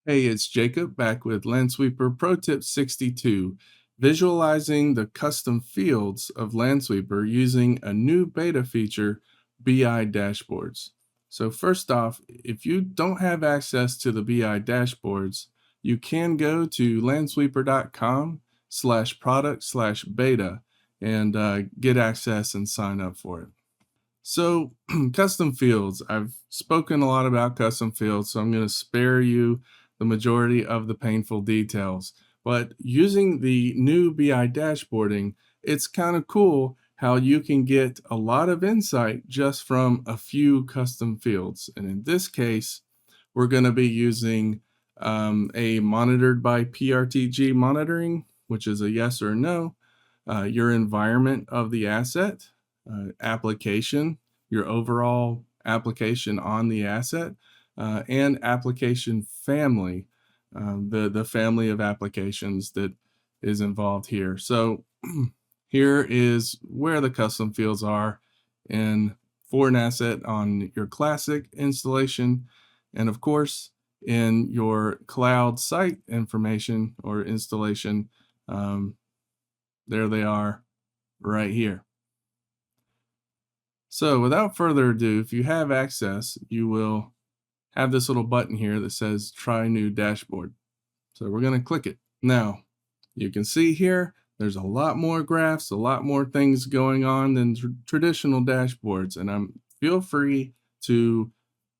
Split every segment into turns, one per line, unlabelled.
Hey, it's Jacob back with Lansweeper Pro Tip 62, visualizing the custom fields of Lansweeper using a new beta feature, BI dashboards. So first off, if you don't have access to the BI dashboards, you can go to lansweeper.com/product/beta and get access and sign up for it. So, custom fields. I've spoken a lot about custom fields, so I'm going to spare you the majority of the painful details. But using the new BI dashboarding, it's kind of cool how you can get a lot of insight just from a few custom fields. And in this case, we're going to be using a monitored by PRTG monitoring, which is a yes or no, your environment of the asset, application, your overall application on the asset, and application family, the family of applications that is involved here. So here is where the custom fields are in for an asset on your classic installation, and of course in your cloud site information or installation. There they are right here. So without further ado, if you have access, you will have this little button here that says try new dashboard. So we're going to click it. Now, you can see here, there's a lot more graphs, a lot more things going on than traditional dashboards. And feel free to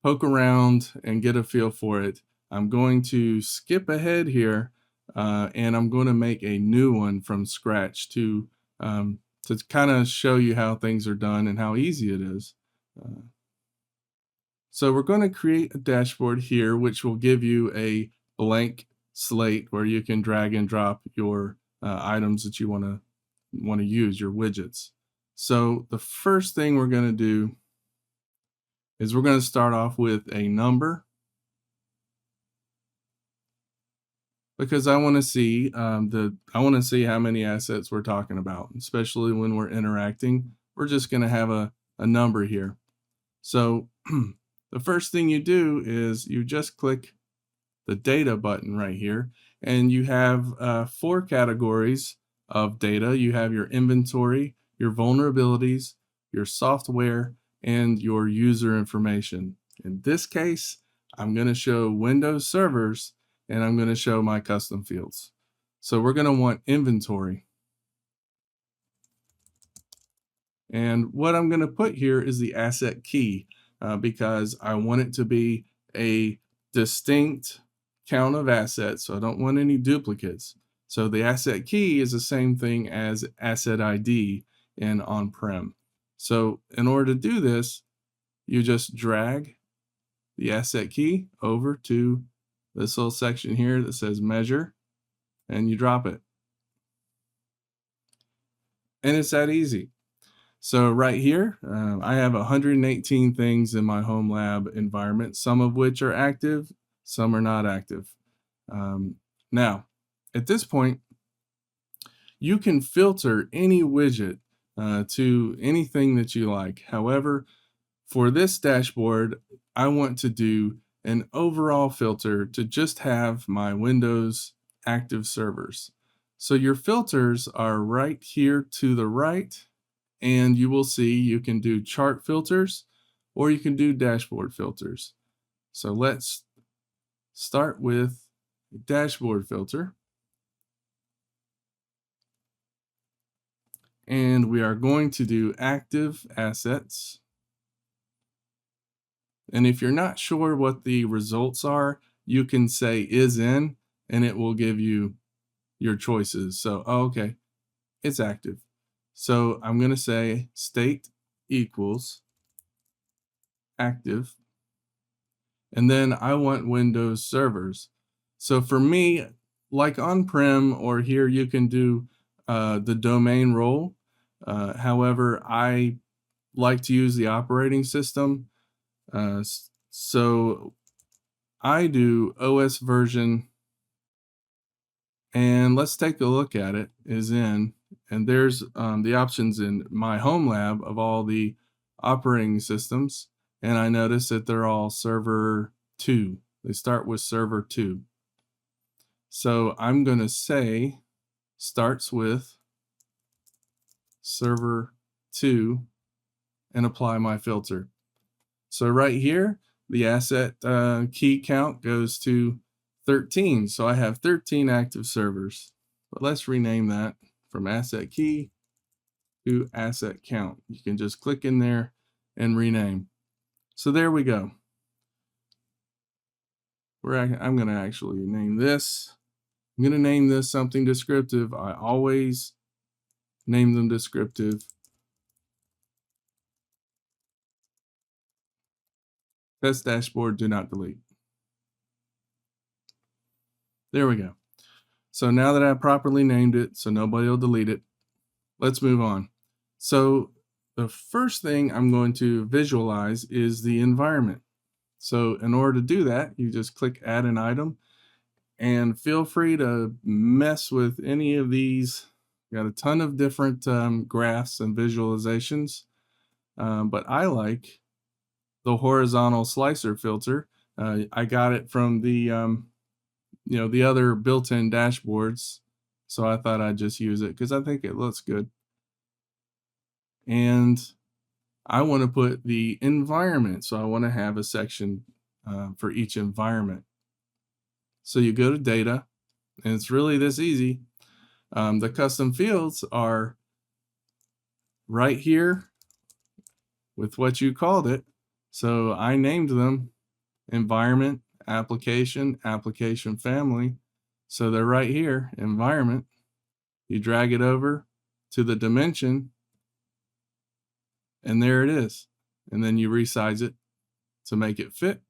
poke around and get a feel for it. I'm going to skip ahead here and I'm going to make a new one from scratch to kind of show you how things are done and how easy it is. So we're going to create a dashboard here, which will give you a blank slate where you can drag and drop your items that you want to use, your widgets. So the first thing we're going to do is we're going to start off with a number, because I want to see how many assets we're talking about, especially when we're interacting. We're just going to have a number here. So the first thing you do is you just click the data button right here, and you have 4 categories of data. You have your inventory, your vulnerabilities, your software, and your user information. In this case, I'm going to show Windows servers and I'm going to show my custom fields. So we're going to want inventory. And what I'm going to put here is the asset key because I want it to be a distinct count of assets. So I don't want any duplicates. So the asset key is the same thing as asset ID in on-prem. So in order to do this, you just drag the asset key over to this little section here that says measure, and you drop it. And it's that easy. So right here, I have 118 things in my home lab environment, some of which are active, some are not active. Now, at this point, you can filter any widget to anything that you like. However, for this dashboard, I want to do an overall filter to just have my Windows active servers. So your filters are right here to the right, and you will see you can do chart filters or you can do dashboard filters. So let's start with a dashboard filter. And we are going to do active assets. And if you're not sure what the results are, you can say is in, and it will give you your choices. So, okay, it's active. So I'm going to say state equals active. And then I want Windows servers. So for me, like on-prem or here, you can do the domain role. However, I like to use the operating system. So I do OS version, and let's take a look at it, is in, and there's the options in my home lab of all the operating systems, and I notice that they're all server 2. They start with server 2. So I'm going to say starts with server 2 and apply my filter. So right here, the asset key count goes to 13. So I have 13 active servers. But let's rename that from asset key to asset count. You can just click in there and rename. So there we go. I'm going to actually name this. I'm going to name this something descriptive. I always name them descriptive. Test dashboard, do not delete. There we go. So now that I've properly named it, so nobody will delete it, let's move on. So the first thing I'm going to visualize is the environment. So in order to do that, you just click add an item and feel free to mess with any of these. Got a ton of different graphs and visualizations, but I like the horizontal slicer filter. I got it from the the other built-in dashboards, so I thought I'd just use it because I think it looks good. And I want to put the environment, so I want to have a section for each environment. So you go to data, and it's really this easy. The custom fields are right here with what you called it. So I named them environment, application, application family. So they're right here, environment. You drag it over to the dimension, and there it is. And then you resize it to make it fit.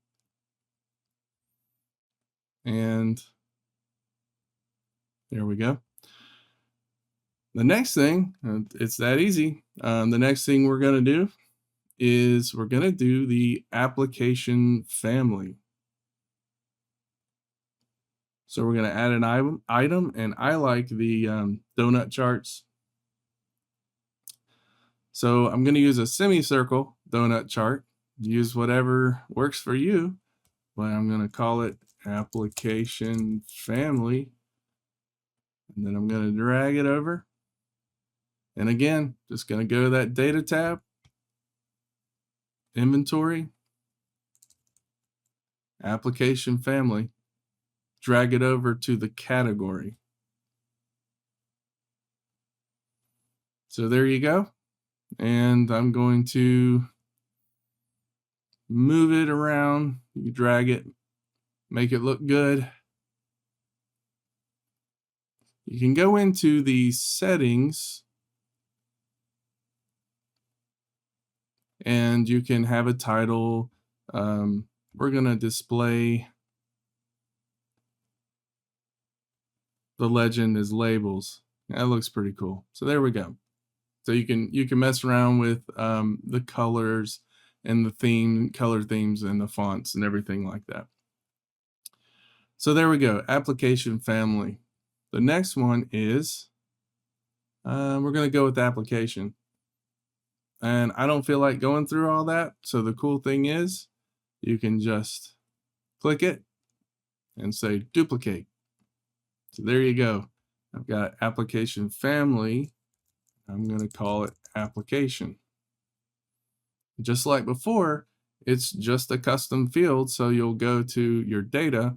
And there we go. The next thing, it's that easy. The next thing we're going to do is we're going to do the application family. So we're going to add an item, and I like the donut charts. So I'm going to use a semicircle donut chart. Use whatever works for you, but I'm going to call it application family. And then I'm going to drag it over. And again, just going to go to that data tab, inventory, application family, drag it over to the category. So there you go. And I'm going to move it around. You drag it, make it look good. You can go into the settings and you can have a title. We're going to display the legend as labels. That looks pretty cool. So there we go. So you can mess around with the colors and the color themes and the fonts and everything like that. So there we go, application family. The next one is we're going to go with application. And I don't feel like going through all that. So the cool thing is you can just click it and say duplicate. So there you go. I've got application family. I'm going to call it application. Just like before, it's just a custom field. So you'll go to your data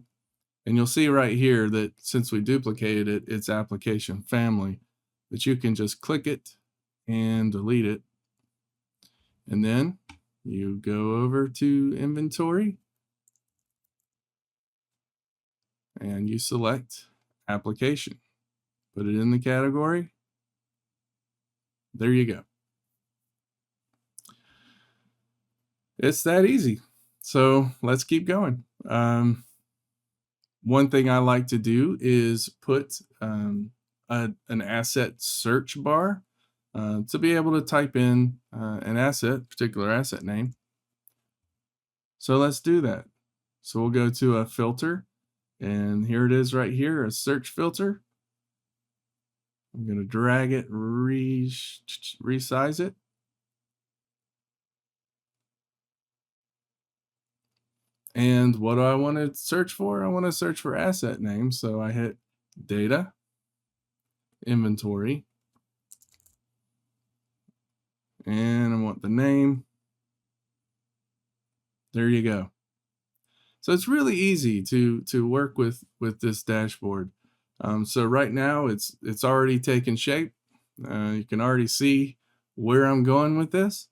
and you'll see right here that since we duplicated it, it's application family. But you can just click it and delete it. And then you go over to inventory and you select application. Put it in the category. There you go. It's that easy. So let's keep going. One thing I like to do is put an asset search bar to be able to type in an asset, particular asset name. So let's do that. So we'll go to a filter, and here it is right here, a search filter. I'm going to drag it, resize it. And what do I want to search for? I want to search for asset names. So I hit data, inventory, and I want the name. There you go. So it's really easy to work with this dashboard. So right now it's already taken shape. You can already see where I'm going with this.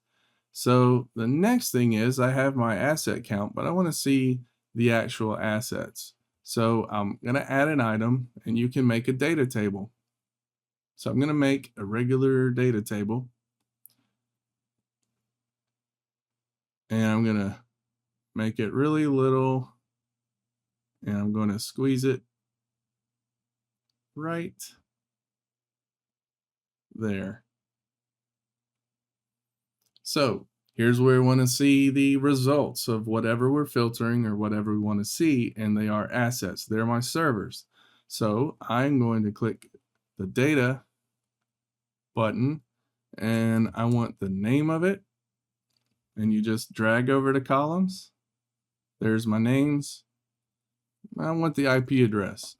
So the next thing is I have my asset count, but I want to see the actual assets. So I'm going to add an item, and you can make a data table. So I'm going to make a regular data table, and I'm going to make it really little, and I'm going to squeeze it right there. So here's where we want to see the results of whatever we're filtering or whatever we want to see, and they are assets. They're my servers. So I'm going to click the data button, and I want the name of it, and you just drag over to columns. There's my names. I want the IP address.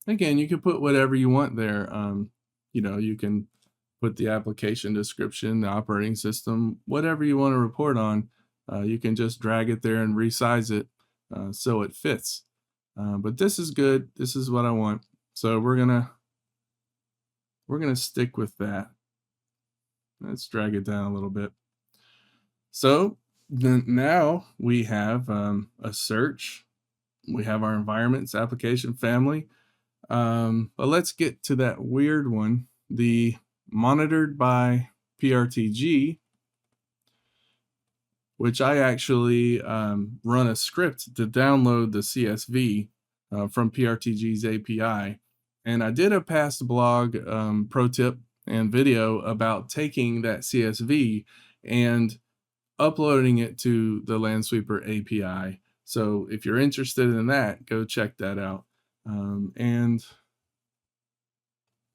Again, you can put whatever you want there. You can put the application description, the operating system, whatever you want to report on. You can just drag it there and resize it so it fits. But this is good. This is what I want. So we're gonna stick with that. Let's drag it down a little bit. So then now we have a search. We have our environments, application, family. But let's get to that weird one, the monitored by PRTG, which I actually run a script to download the CSV from PRTG's API. And I did a past blog pro tip and video about taking that CSV and uploading it to the Lansweeper API. So if you're interested in that, go check that out. And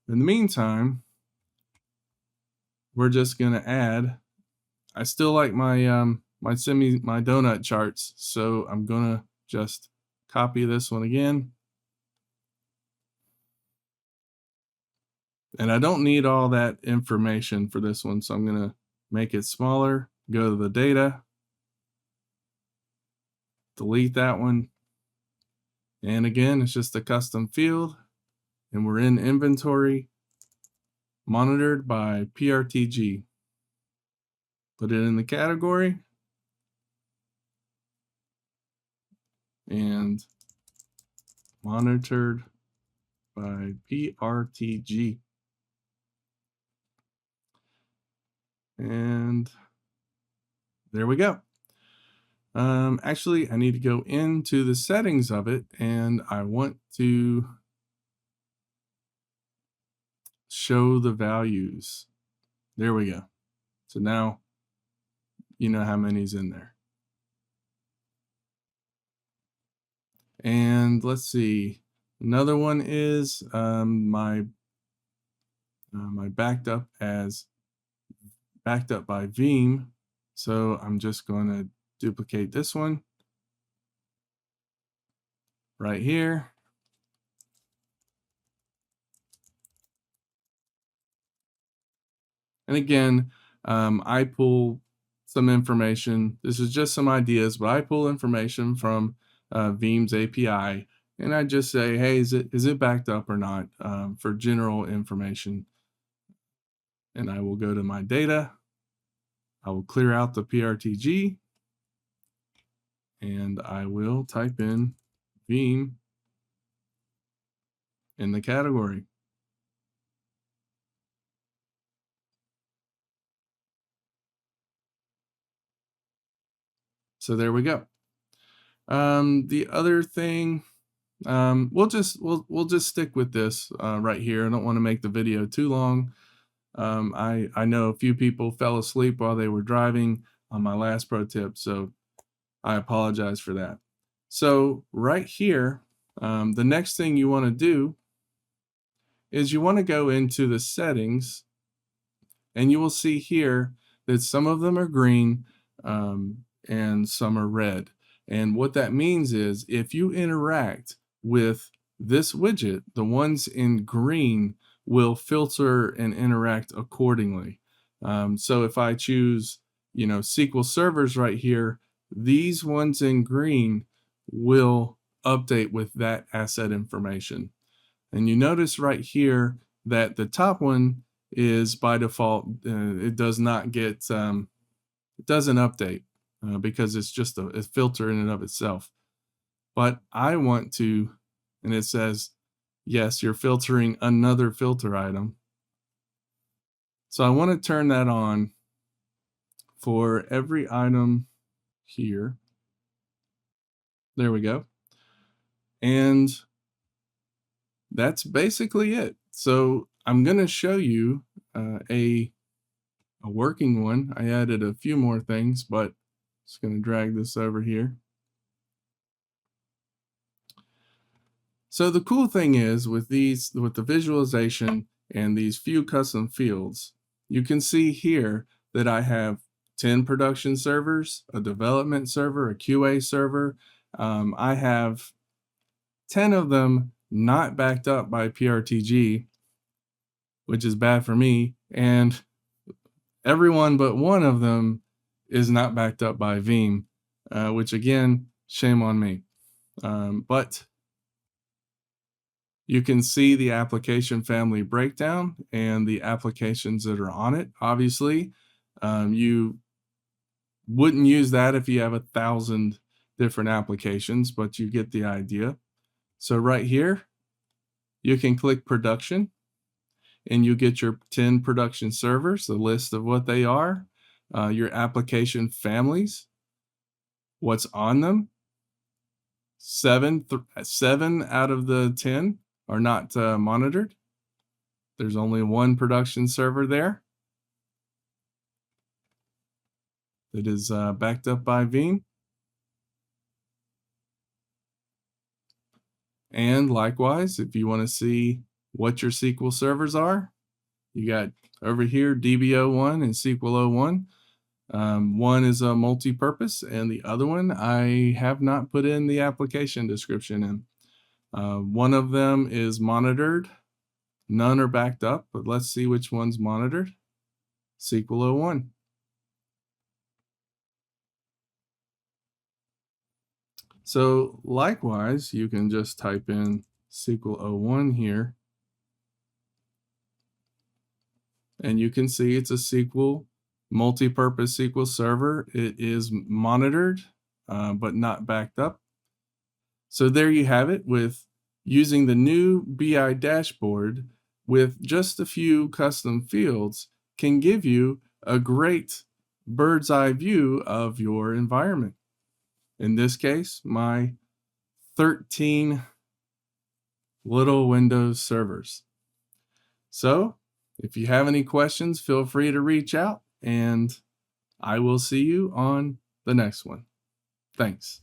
in the meantime, we're just going to add, I still like my my donut charts, so I'm going to just copy this one again. And I don't need all that information for this one, so I'm going to make it smaller, go to the data, delete that one. And again, it's just a custom field, and we're in inventory, monitored by PRTG. Put it in the category, and monitored by PRTG. And there we go. Actually, I need to go into the settings of it, and I want to show the values. There we go. So now you know how many's in there. And let's see. Another one is my backed up by Veeam. So I'm just going to duplicate this one right here. And again, I pull some information. This is just some ideas, but I pull information from Veeam's API, and I just say, hey, is it backed up or not, for general information. And I will go to my data. I will clear out the PRTG, and I will type in Veeam in the category. So there we go. The other thing, we'll just stick with this right here. I don't want to make the video too long. I know a few people fell asleep while they were driving on my last pro tip, so I apologize for that. So right here, the next thing you want to do is you want to go into the settings And you will see here that some of them are green and some are red. And what that means is if you interact with this widget, the ones in green will filter and interact accordingly. So if I choose, SQL servers right here, these ones in green will update with that asset information. And you notice right here that the top one is by default, it does not get, it doesn't update because it's just a filter in and of itself. But I want to, and it says, yes, you're filtering another filter item. So I want to turn that on for every item here. There we go. And that's basically it. So I'm going to show you a working one. I added a few more things, but just going to drag this over here. So the cool thing is with the visualization and these few custom fields, you can see here that I have 10 production servers, a development server, a QA server. I have 10 of them not backed up by PRTG, which is bad for me, and everyone but one of them is not backed up by Veeam, which again, shame on me. But you can see the application family breakdown and the applications that are on it. Obviously, you wouldn't use that if you have 1,000 different applications, but you get the idea. So right here, you can click production and you get your 10 production servers, the list of what they are, your application families, what's on them. Seven out of the 10 are not monitored. There's only one production server there that is backed up by Veeam. And likewise, if you want to see what your SQL servers are, you got over here DB01 and SQL01. One is a multi-purpose, and the other one I have not put in the application description in. One of them is monitored. None are backed up, but let's see which one's monitored. SQL01. So likewise, you can just type in SQL01 here, and you can see it's a SQL multi-purpose SQL server. It is monitored, but not backed up. So there you have it, with using the new BI dashboard with just a few custom fields can give you a great bird's eye view of your environment. In this case, my 13 little Windows servers. So if you have any questions, feel free to reach out, and I will see you on the next one. Thanks.